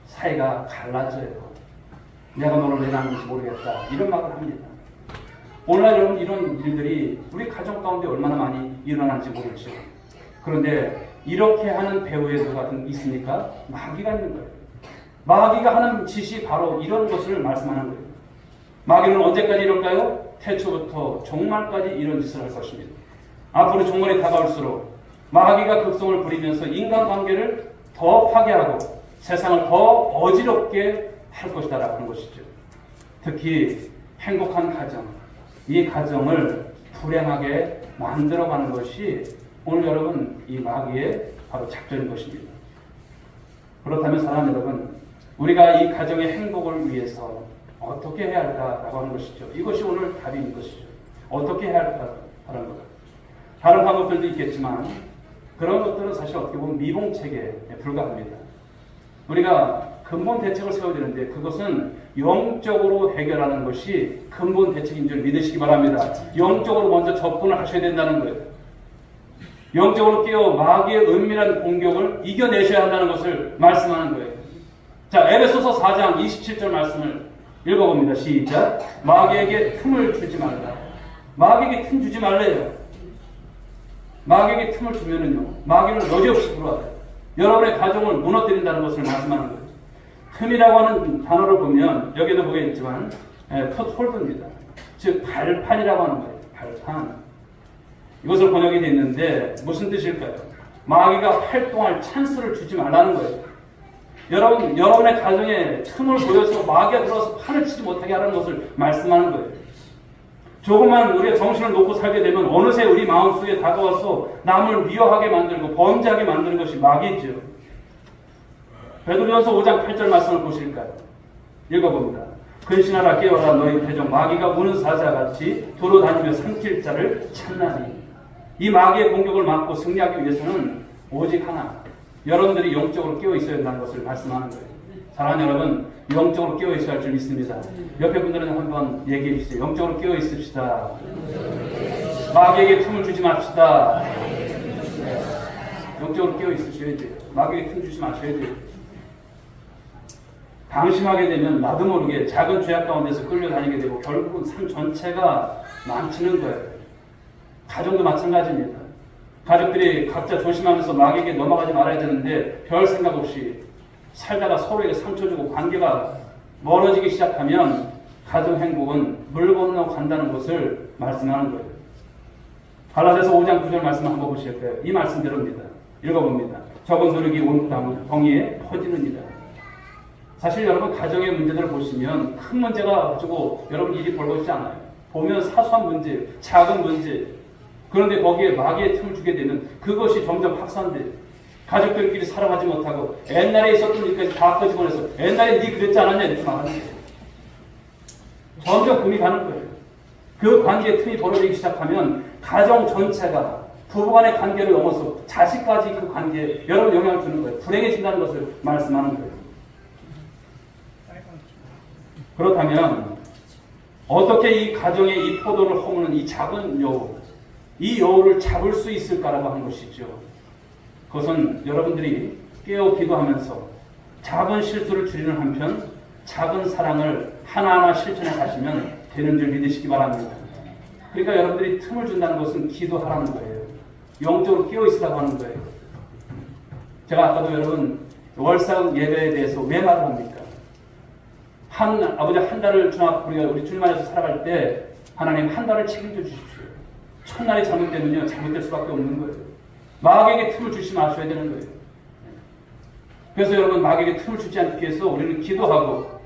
사이가 갈라져요. 내가 너를 왜 낳는지 모르겠다, 이런 말을 합니다. 오늘날 여러분 이런 일들이 우리 가정 가운데 얼마나 많이 일어나는지 모르죠. 그런데 이렇게 하는 배후에 누가 있습니까? 마귀가 있는 거예요. 마귀가 하는 짓이 바로 이런 것을 말씀하는 거예요. 마귀는 언제까지 이럴까요? 태초부터 종말까지 이런 짓을 할 것입니다. 앞으로 종말이 다가올수록 마귀가 극성을 부리면서 인간관계를 더 파괴하고 세상을 더 어지럽게 할 것이다라고 하는 것이죠. 특히 행복한 가정, 이 가정을 불행하게 만들어가는 것이 오늘 여러분 이 마귀의 바로 작전인 것입니다. 그렇다면 사랑 여러분, 우리가 이 가정의 행복을 위해서 어떻게 해야 할까라고 하는 것이죠. 이것이 오늘 답인 것이죠. 어떻게 해야 할까라는 것. 다른 방법들도 있겠지만 그런 것들은 사실 어떻게 보면 미봉책에 불과합니다. 우리가 근본 대책을 세워야 되는데 그것은 영적으로 해결하는 것이 근본 대책인 줄 믿으시기 바랍니다. 영적으로 먼저 접근을 하셔야 된다는 거예요. 영적으로 끼어 마귀의 은밀한 공격을 이겨내셔야 한다는 것을 말씀하는 거예요. 자, 에베소서 4장 27절 말씀을 읽어봅니다. 시작. 마귀에게 틈을 주지 말라. 마귀에게 틈 주지 말래요. 마귀에게 틈을 주면은요, 마귀는 여지없이 들어와요. 여러분의 가정을 무너뜨린다는 것을 말씀하는 거예요. 틈이라고 하는 단어를 보면 여기도 보겠지만 풋홀드입니다. 즉 발판이라고 하는 거예요. 발판. 이것을 번역이 되어 있는데 무슨 뜻일까요? 마귀가 활동할 찬스를 주지 말라는 거예요. 여러분의 가정에 틈을 보여서 마귀가 들어와서 판을 치지 못하게 하라는 것을 말씀하는 거예요. 조금만 우리가 정신을 놓고 살게 되면 어느새 우리 마음속에 다가와서 남을 미워하게 만들고 범죄하게 만드는 것이 마귀죠. 베드로전서 5장 8절 말씀을 보실까요? 읽어봅니다. 근신하라 깨어라 너희 대적 마귀가 우는 사자같이 돌아다니며 삼킬 자를 찾나니. 이 마귀의 공격을 막고 승리하기 위해서는 오직 하나, 여러분들이 영적으로 깨어 있어야 한다는 것을 말씀하는 거예요. 사랑하는 여러분, 영적으로 깨어 있어야 할 줄 믿습니다. 옆에 분들은 한번 얘기해 주세요. 영적으로 깨어 있읍시다. 마귀에게 틈을 주지 맙시다. 영적으로 깨어 있으셔야 돼요. 마귀에게 틈 주지 마셔야 돼요. 방심하게 되면 나도 모르게 작은 죄악 가운데서 끌려다니게 되고 결국은 삶 전체가 망치는 거예요. 가정도 마찬가지입니다. 가족들이 각자 조심하면서 마귀에게 넘어가지 말아야 되는데 별 생각 없이 살다가 서로에게 상처 주고 관계가 멀어지기 시작하면 가정 행복은 물 건너 간다는 것을 말씀하는 거예요. 갈라디아서 5장 9절 말씀 한번 보실까요? 이 말씀대로입니다. 읽어봅니다. 적은 누룩이 온 땅은 정의에 퍼지느니라. 사실 여러분 가정의 문제들을 보시면 큰 문제가 가지고 여러분 일이 벌어지지 않아요. 보면 사소한 문제, 작은 문제, 그런데 거기에 마귀의 틈을 주게 되면 그것이 점점 확산돼요. 가족들끼리 살아가지 못하고 옛날에 있었던 일까지 다 끄집어내서 옛날에 네 그랬지 않았냐 이렇게 말하는 거예요. 점점 금이 가는 거예요. 그 관계의 틈이 벌어지기 시작하면 가정 전체가 부부간의 관계를 넘어서 자식까지 그 관계에 여러분 영향을 주는 거예요. 불행해진다는 것을 말씀하는 거예요. 그렇다면 어떻게 이 가정의 이 포도를 허무는 이 작은 여우, 이 여우를 잡을 수 있을까라고 하는 것이죠. 그것은 여러분들이 깨어 기도하면서 작은 실수를 줄이는 한편 작은 사랑을 하나하나 실천해 가시면 되는 줄 믿으시기 바랍니다. 그러니까 여러분들이 틈을 준다는 것은 기도하라는 거예요. 영적으로 깨어 있으라고 하는 거예요. 제가 아까도 여러분 월상 예배에 대해서 왜 말을 합니까? 아버지 한 달을 우리가 우리 주님 안에서 살아갈 때 하나님 한 달을 책임져 주십시오. 첫날이 잘못되면요 잘못될 수밖에 없는 거예요. 마귀에게 틈을 주지 마셔야 되는 거예요. 그래서 여러분 마귀에게 틈을 주지 않기 위해서 우리는 기도하고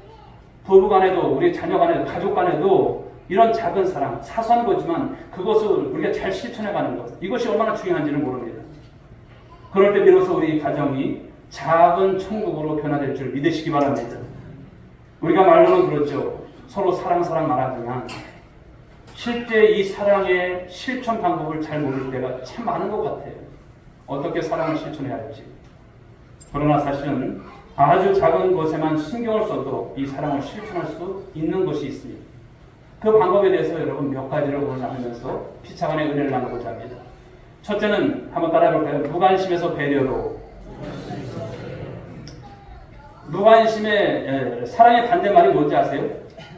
부부 간에도 우리 자녀 간에도 가족 간에도 이런 작은 사랑, 사소한 거지만 그것을 우리가 잘 실천해가는 것, 이것이 얼마나 중요한지는 모릅니다. 그럴 때 비로소 우리 가정이 작은 천국으로 변화될 줄 믿으시기 바랍니다. 우리가 말로는 그렇죠. 서로 사랑 말하지만 실제 이 사랑의 실천 방법을 잘 모를 때가 참 많은 것 같아요. 어떻게 사랑을 실천해야 할지. 그러나 사실은 아주 작은 것에만 신경을 써도 이 사랑을 실천할 수 있는 것이 있습니다. 그 방법에 대해서 여러분 몇 가지를 오늘 나누면서 피차간의 은혜를 나누고자 합니다. 첫째는 한번 따라해볼까요? 무관심에서 배려로. 무관심의 사랑의 반대말이 뭔지 아세요?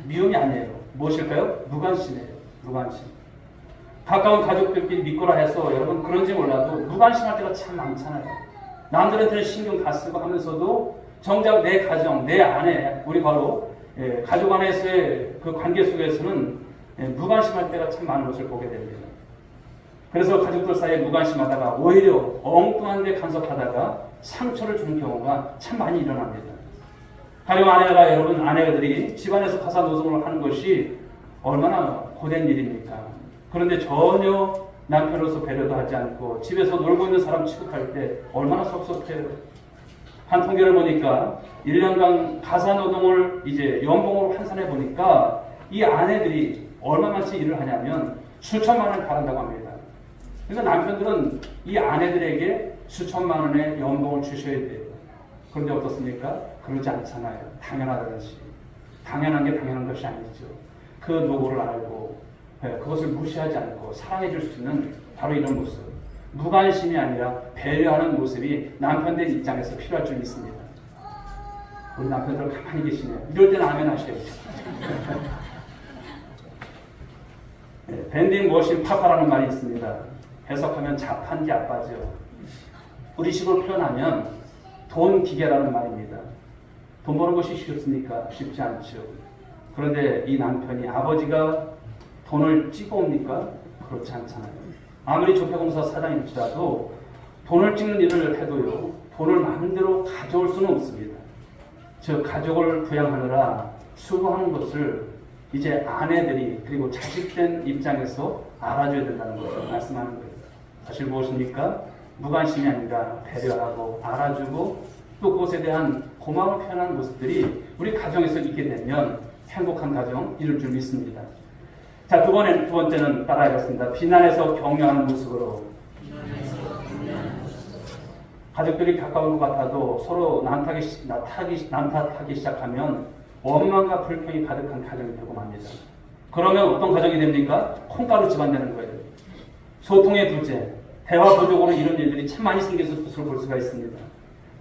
미움이 아니에요. 무엇일까요? 무관심이에요. 무관심. 가까운 가족들끼리 믿거라 해서 여러분 그런지 몰라도 무관심할 때가 참 많잖아요. 남들한테는 신경 다 쓰고 하면서도 정작 내 가정, 내 아내, 우리 바로 가족 안에서의 그 관계 속에서는 무관심할 때가 참 많은 것을 보게 됩니다. 그래서 가족들 사이에 무관심하다가 오히려 엉뚱한 데 간섭하다가 상처를 주는 경우가 참 많이 일어납니다. 가령 아내들이 집안에서 가사노동을 하는 것이 얼마나 고된 일입니까? 그런데 전혀 남편으로서 배려도 하지 않고 집에서 놀고 있는 사람 취급할 때 얼마나 섭섭해요. 한 통계를 보니까 1년간 가사노동을 이제 연봉으로 환산해 보니까 이 아내들이 얼마만치 일을 하냐면 수천만 원을 받는다고 합니다. 그러니까 남편들은 이 아내들에게 수천만 원의 연봉을 주셔야 돼요. 그런데 어떻습니까? 그러지 않잖아요. 당연하듯이. 당연한 게 당연한 것이 아니죠. 그 노고를 알고 그것을 무시하지 않고 사랑해 줄 수 있는 바로 이런 모습. 무관심이 아니라 배려하는 모습이 남편들 입장에서 필요할 줄 믿습니다. 우리 남편들 가만히 계시네요. 이럴 때는 아멘 하셔야죠. 밴딩 머신 파파라는 말이 있습니다. 해석하면 자판기 아빠죠. 우리 식으로 표현하면 돈 기계라는 말입니다. 돈 버는 것이 쉽습니까? 쉽지 않죠. 그런데 이 남편이 아버지가 돈을 찍어옵니까? 그렇지 않잖아요. 아무리 조폐공사 사장일지라도 돈을 찍는 일을 해도요, 돈을 마음대로 가져올 수는 없습니다. 즉 가족을 부양하느라 수고하는 것을 이제 아내들이 그리고 자식된 입장에서 알아줘야 된다는 것을 말씀하는 거예요. 사실 무엇입니까? 무관심이 아니라 배려하고 알아주고 또 그것에 대한 고마움을 표현하는 모습들이 우리 가정에서 있게 되면 행복한 가정 이룰 줄 믿습니다. 자, 두 번째는 따라하겠습니다. 비난에서 격려하는 모습으로. 가족들이 가까운 것 같아도 서로 남탓하기 시작하면 원망과 불평이 가득한 가정이 되고 맙니다. 그러면 어떤 가정이 됩니까? 콩가루 집안 되는 거예요. 소통의 부재, 대화 부족으로 이런 일들이 참 많이 생겨서 것을 볼 수가 있습니다.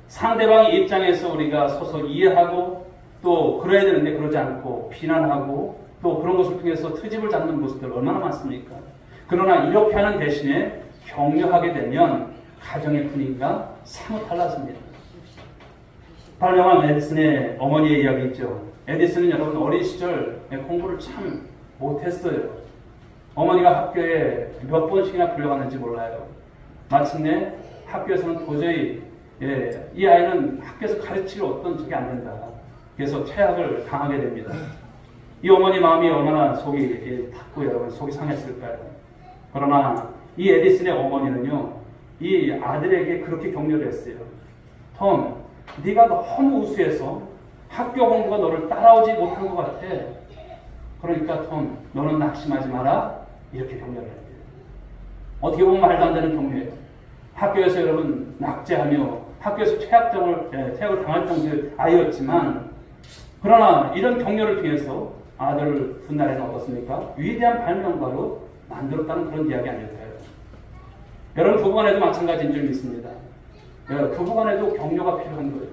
상대방의 입장에서 우리가 서서 이해하고 또 그래야 되는데 그러지 않고 비난하고 또 그런 것을 통해서 트집을 잡는 모습들 얼마나 많습니까? 그러나 이렇게 하는 대신에 격려하게 되면 가정의 분위기가 사뭇 달라집니다. 발명한 에디슨의 어머니의 이야기 있죠. 에디슨은 여러분 어린 시절 공부를 참 못했어요. 어머니가 학교에 몇 번씩이나 불려갔는지 몰라요. 마침내 학교에서는 도저히 이 아이는 학교에서 가르칠 어떤 적이 안 된다. 그래서 퇴학을 당하게 됩니다. 이 어머니 마음이 얼마나 속이 탔고 여러분 속이 상했을까요? 그러나 이 에디슨의 어머니는요, 이 아들에게 그렇게 격려를 했어요. 톰, 네가 너무 우수해서 학교 공부가 너를 따라오지 못한 것 같아. 그러니까 톰, 너는 낙심하지 마라. 이렇게 격려를 했대요. 어떻게 보면 말도 안 되는 격려예요. 학교에서 여러분 낙제하며 학교에서 퇴학을 당할 정도의 아이였지만, 그러나 이런 격려를 통해서 아들을 훗날에는 어떻습니까? 위대한 발명가로 만들었다는 그런 이야기 아닐까요? 여러분 부부간에도 마찬가지인 줄 믿습니다. 부부간에도 격려가 필요한 거예요.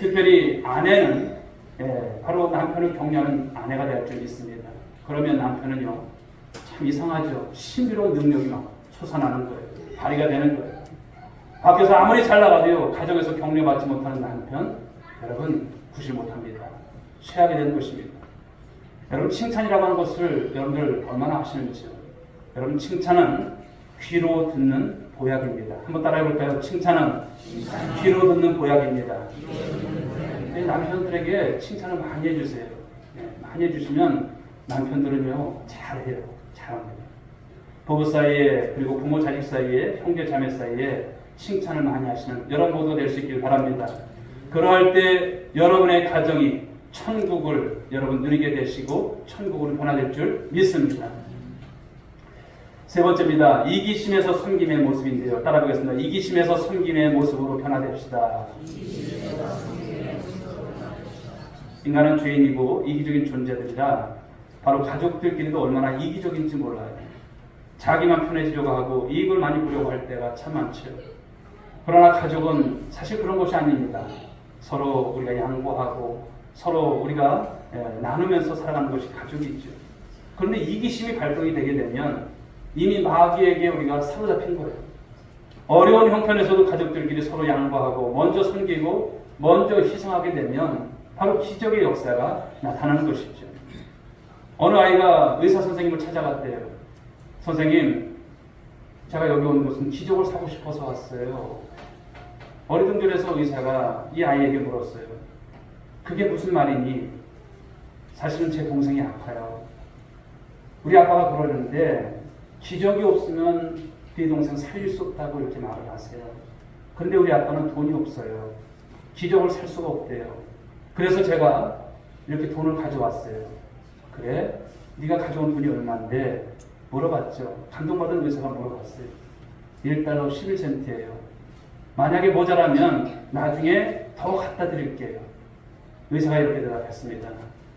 특별히 아내는 바로 남편을 격려하는 아내가 될 줄 믿습니다. 그러면 남편은요, 참 이상하죠. 신비로운 능력이 막 솟아나는 거예요. 발휘가 되는 거예요. 밖에서 아무리 잘 나가도요, 가정에서 격려받지 못하는 남편, 여러분 구실 못합니다. 최악이 되는 것입니다. 여러분 칭찬이라고 하는 것을 여러분들 얼마나 아시는지요? 여러분 칭찬은 귀로 듣는 보약입니다. 한번 따라해 볼까요? 칭찬은 귀로 듣는 보약입니다. 남편들에게 칭찬을 많이 해주세요. 많이 해주시면 남편들은요, 잘해요. 잘합니다. 부부 사이에 그리고 부모 자식 사이에 형제 자매 사이에 칭찬을 많이 하시는 여러분 모두가 될 수 있길 바랍니다. 그러할 때 여러분의 가정이 천국을 여러분 누리게 되시고 천국으로 변화될 줄 믿습니다. 세 번째입니다. 이기심에서 섬김의 모습인데요. 따라보겠습니다. 이기심에서 섬김의 모습으로 변화됩시다. 인간은 죄인이고 이기적인 존재들이라 바로 가족들끼리도 얼마나 이기적인지 몰라요. 자기만 편해지려고 하고 이익을 많이 보려고 할 때가 참 많죠. 그러나 가족은 사실 그런 것이 아닙니다. 서로 우리가 양보하고 서로 우리가 나누면서 살아가는 것이 가족이죠. 그런데 이기심이 발동이 되게 되면 이미 마귀에게 우리가 사로잡힌 거예요. 어려운 형편에서도 가족들끼리 서로 양보하고 먼저 섬기고 먼저 희생하게 되면 바로 기적의 역사가 나타나는 것이죠. 어느 아이가 의사 선생님을 찾아갔대요. 선생님, 제가 여기 온 것은 기적을 사고 싶어서 왔어요. 어리둥절해서 의사가 이 아이에게 물었어요. 그게 무슨 말이니? 사실은 제 동생이 아파요. 우리 아빠가 그러는데 기적이 없으면 네 동생 살릴 수 없다고 이렇게 말을 하세요. 그런데 우리 아빠는 돈이 없어요. 기적을 살 수가 없대요. 그래서 제가 이렇게 돈을 가져왔어요. 그래? 네가 가져온 돈이 얼마인데? 물어봤죠. 감동받은 의사가 물어봤어요. 1달러 11센트예요. 만약에 모자라면 나중에 더 갖다 드릴게요. 의사가 이렇게 대답했습니다.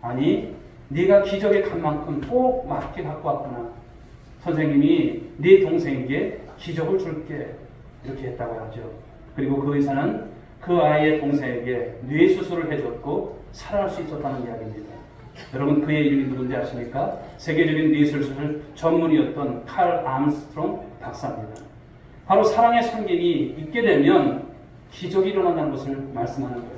아니, 네가 기적에 간 만큼 꼭 맞게 갖고 왔구나. 선생님이 네 동생에게 기적을 줄게. 이렇게 했다고 하죠. 그리고 그 의사는 그 아이의 동생에게 뇌 수술을 해줬고 살아날 수 있었다는 이야기입니다. 여러분 그의 이름이 누군지 아십니까? 세계적인 미술술 전문이었던 칼 암스트롱 박사입니다. 바로 사랑의 성경이 있게 되면 기적이 일어난다는 것을 말씀하는 거예요.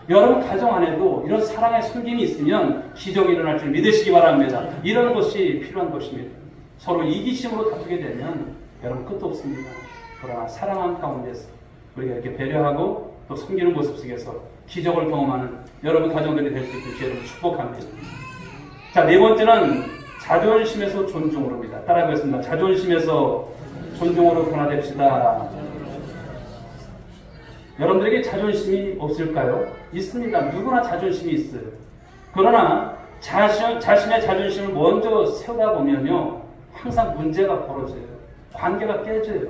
여러분 가정 안에도 이런 사랑의 성김이 있으면 기적이 일어날 줄 믿으시기 바랍니다. 이런 것이 필요한 것입니다. 서로 이기심으로 다투게 되면 여러분 끝도 없습니다. 그러나 사랑함 가운데서 우리가 이렇게 배려하고 또 섬기는 모습 속에서 기적을 경험하는 여러분 가정들이 될 수 있길 여러분 축복합니다. 자, 네 번째는 자존심에서 존중으로입니다. 따라하겠습니다. 자존심에서 존중으로 변화됩시다. 여러분들에게 자존심이 없을까요? 있습니다. 누구나 자존심이 있어요. 그러나 자신의 자존심을 먼저 세우다 보면요, 항상 문제가 벌어져요. 관계가 깨져요.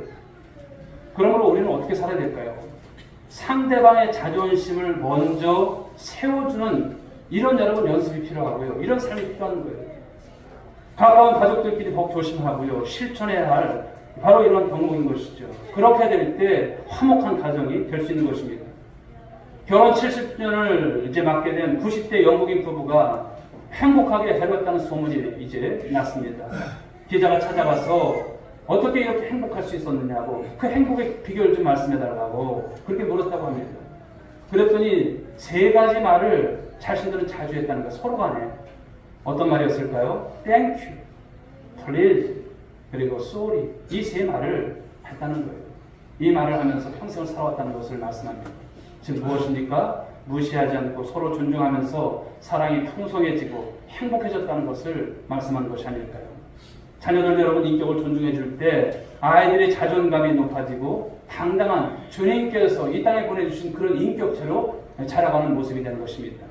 그러므로 우리는 어떻게 살아야 될까요? 상대방의 자존심을 먼저 세워주는 이런 여러분 연습이 필요하고요. 이런 삶이 필요한 거예요. 가까운 가족들끼리 더욱 조심하고요. 실천해야 할 바로 이런 경목인 것이죠. 그렇게 될 때 화목한 가정이 될 수 있는 것입니다. 결혼 70년을 이제 맞게 된 90대 영국인 부부가 행복하게 해봤다는 소문이 이제 났습니다. 기자가 찾아가서 어떻게 이렇게 행복할 수 있었느냐고, 그 행복의 비결 좀 말씀해달라고 그렇게 물었다고 합니다. 그랬더니 세 가지 말을 자신들은 자주 했다는 거예요. 서로 간에. 어떤 말이었을까요? Thank you, please, 그리고 sorry. 이 세 말을 했다는 거예요. 이 말을 하면서 평생을 살아왔다는 것을 말씀합니다. 지금 무엇입니까? 무시하지 않고 서로 존중하면서 사랑이 풍성해지고 행복해졌다는 것을 말씀하는 것이 아닐까요? 자녀들 여러분 인격을 존중해 줄 때 아이들의 자존감이 높아지고 당당한 주님께서 이 땅에 보내주신 그런 인격체로 자라가는 모습이 되는 것입니다.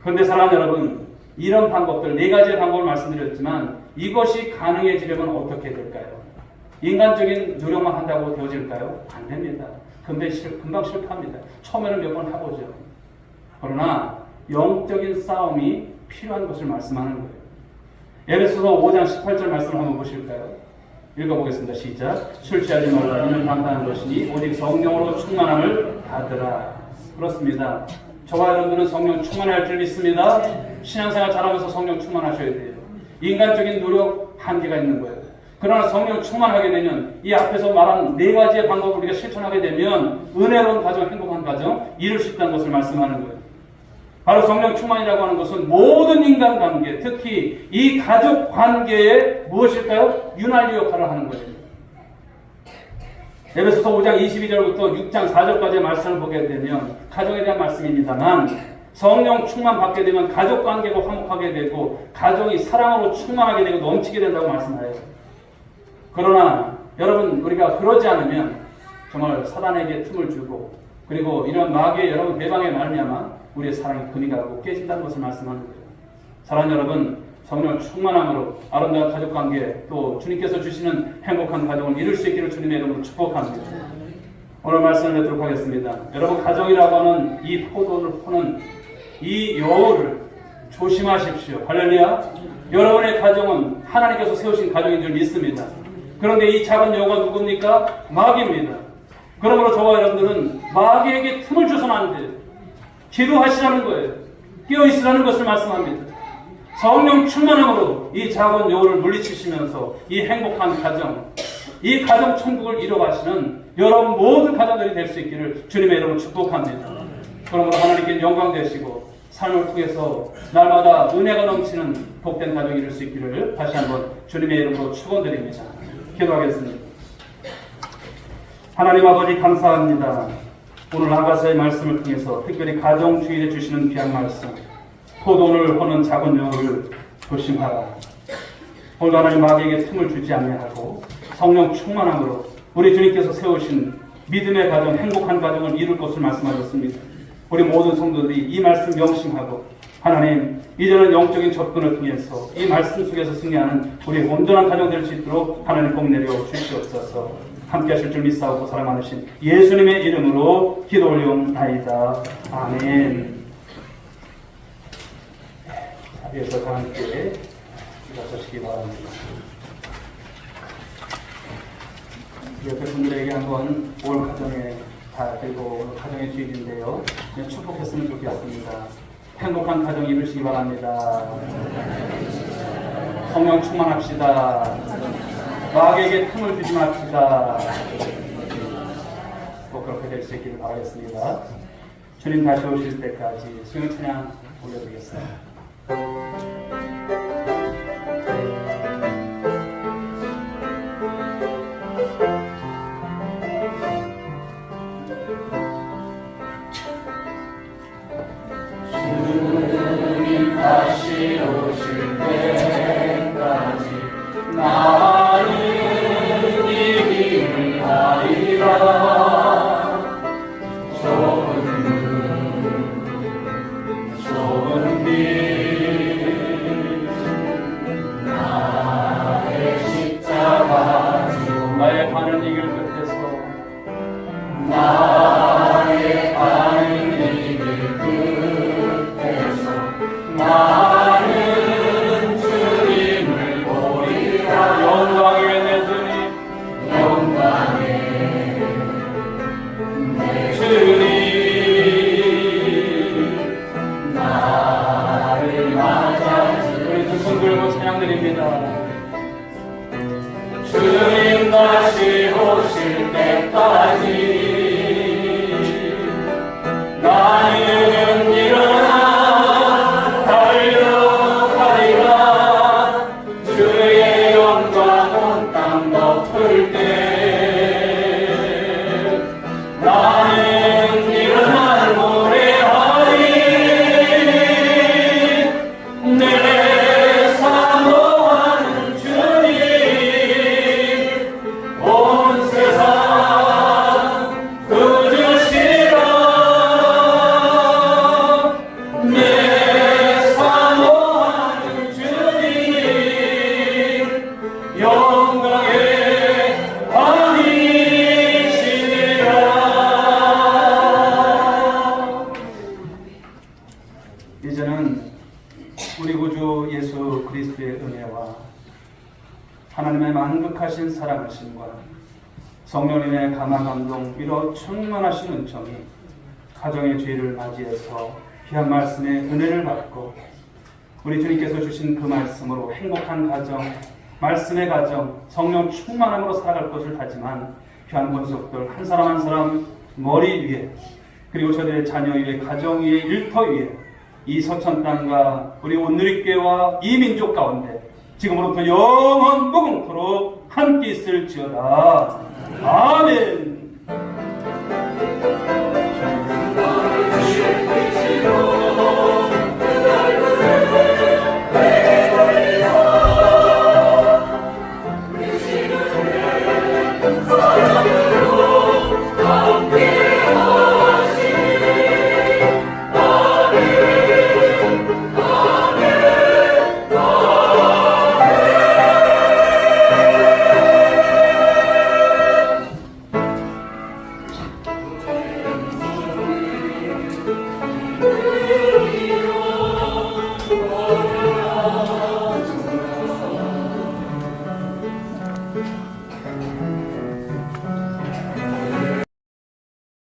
그런데 사랑하는 여러분, 이런 방법들, 네 가지의 방법을 말씀드렸지만 이것이 가능해지려면 어떻게 될까요? 인간적인 노력만 한다고 되어질까요? 안 됩니다. 금방 실패합니다. 처음에는 몇 번 해보죠. 그러나 영적인 싸움이 필요한 것을 말씀하는 거예요. 에베소서 5장 18절 말씀을 한번 보실까요? 읽어보겠습니다. 시작. 술 취하지 말라. 이는 감당한 것이니 오직 성령으로 충만함을 받으라. 그렇습니다. 저와 여러분들은 성령 충만할 줄 믿습니다. 신앙생활 잘하면서 성령 충만하셔야 돼요. 인간적인 노력 한계가 있는 거예요. 그러나 성령 충만하게 되면 이 앞에서 말한 네 가지의 방법을 우리가 실천하게 되면 은혜로운 가정, 행복한 가정 이룰 수 있다는 것을 말씀하는 거예요. 바로 성령 충만이라고 하는 것은 모든 인간관계, 특히 이 가족 관계에 무엇일까요? 윤활유 역할을 하는 거예요. 에베소서 5장 22절부터 6장 4절까지의 말씀을 보게 되면 가정에 대한 말씀입니다만 성령 충만 받게 되면 가족 관계가 화목하게 되고 가정이 사랑으로 충만하게 되고 넘치게 된다고 말씀하여요. 그러나 여러분 우리가 그러지 않으면 정말 사단에게 틈을 주고 그리고 이런 마귀의 여러분 대방에 말미암아 우리의 사랑이 금이 가고 깨진다는 것을 말씀하는 거예요. 사랑하는 여러분, 성령 충만함으로 아름다운 가족관계 또 주님께서 주시는 행복한 가정을 이룰 수 있기를 주님의 이름으로 축복합니다. 오늘 말씀을 맺도록 하겠습니다. 여러분 가정이라고 하는 이 포도를 푸는 이 여우를 조심하십시오. 할렐루야. 여러분의 가정은 하나님께서 세우신 가정인 줄 믿습니다. 그런데 이 작은 여우가 누굽니까? 마귀입니다. 그러므로 저와 여러분들은 마귀에게 틈을 줘서는 안 돼요. 기도하시라는 거예요. 깨어있으라는 것을 말씀합니다. 성령 충만함으로 이 작은 여우를 물리치시면서 이 행복한 가정, 이 가정 천국을 이뤄가시는 여러분 모든 가정들이 될 수 있기를 주님의 이름으로 축복합니다. 그러므로 하나님께 영광 되시고 삶을 통해서 날마다 은혜가 넘치는 복된 가정이 이룰 수 있기를 다시 한번 주님의 이름으로 축원드립니다. 기도하겠습니다. 하나님 아버지 감사합니다. 오늘 아가서의 말씀을 통해서 특별히 가정주일에 주시는 귀한 말씀, 포도를 허는 작은 여우를 조심하라. 오늘 하나님 마귀에게 틈을 주지 아니하고 성령 충만함으로 우리 주님께서 세우신 믿음의 가정, 행복한 가정을 이룰 것을 말씀하셨습니다. 우리 모든 성도들이 이 말씀 명심하고 하나님 이제는 영적인 접근을 통해서 이 말씀 속에서 승리하는 우리 온전한 가정 될 수 있도록 하나님 복 내려 주시옵소서. 함께 하실 줄 믿사오고 사랑 많으신 예수님의 이름으로 기도 올리옵나이다. 아멘. 자리에서 다 함께 일어서시기 바랍니다. 옆에 분들에게 한번 올 가정에 다 그리고 오늘 가정의 주일인데요. 축복했으면 좋겠습니다. 행복한 가정 이루시기 바랍니다. 성령 충만합시다. 마귀에게 틈을 주지 맙시다. 꼭 그렇게 될 수 있기를 바라겠습니다. 주님 다시 오실 때까지 수요 찬양 올려드리겠습니다. 주님 다시 오실 때까지 나는 이기를 하리라. 좁은 길 나의 십자가 지고 나의 가는 이 길 끝에서 나의 가는 이 길 끝에서 나는 주님을 보리라. 영광의 내 주님, 영광의 내 주님, 나를 맞아주시니. 우리 두 손 들고 찬양드립니다. 주님 다시 오실 때까지 나는 일어나 달려가리라. 주의 영광 온 땅 덮을 때 나는 일어나 노래하리. 내 사모하는 주님 온 세상 그주시라. 내 사모하는 주님 영광의 왕이시니라. 이제는 우리 구주 예수 그리스도의 은혜와 하나님의 만극하신 사랑하심과 성령님의 감화 감동 위로 충만하신 은총이 가정의 주일을 맞이해서 귀한 말씀의 은혜를 받고 우리 주님께서 주신 그 말씀으로 행복한 가정, 말씀의 가정, 성령 충만함으로 살아갈 것을 다짐한 귀한 권속들 한 사람 한 사람 머리 위에, 그리고 저들의 자녀 위에, 가정 위에, 일터 위에 이 서천 땅과 우리 온누리교회와 이 민족 가운데 지금으로부터 영원 무궁토록 함께 있을지어다. 아멘.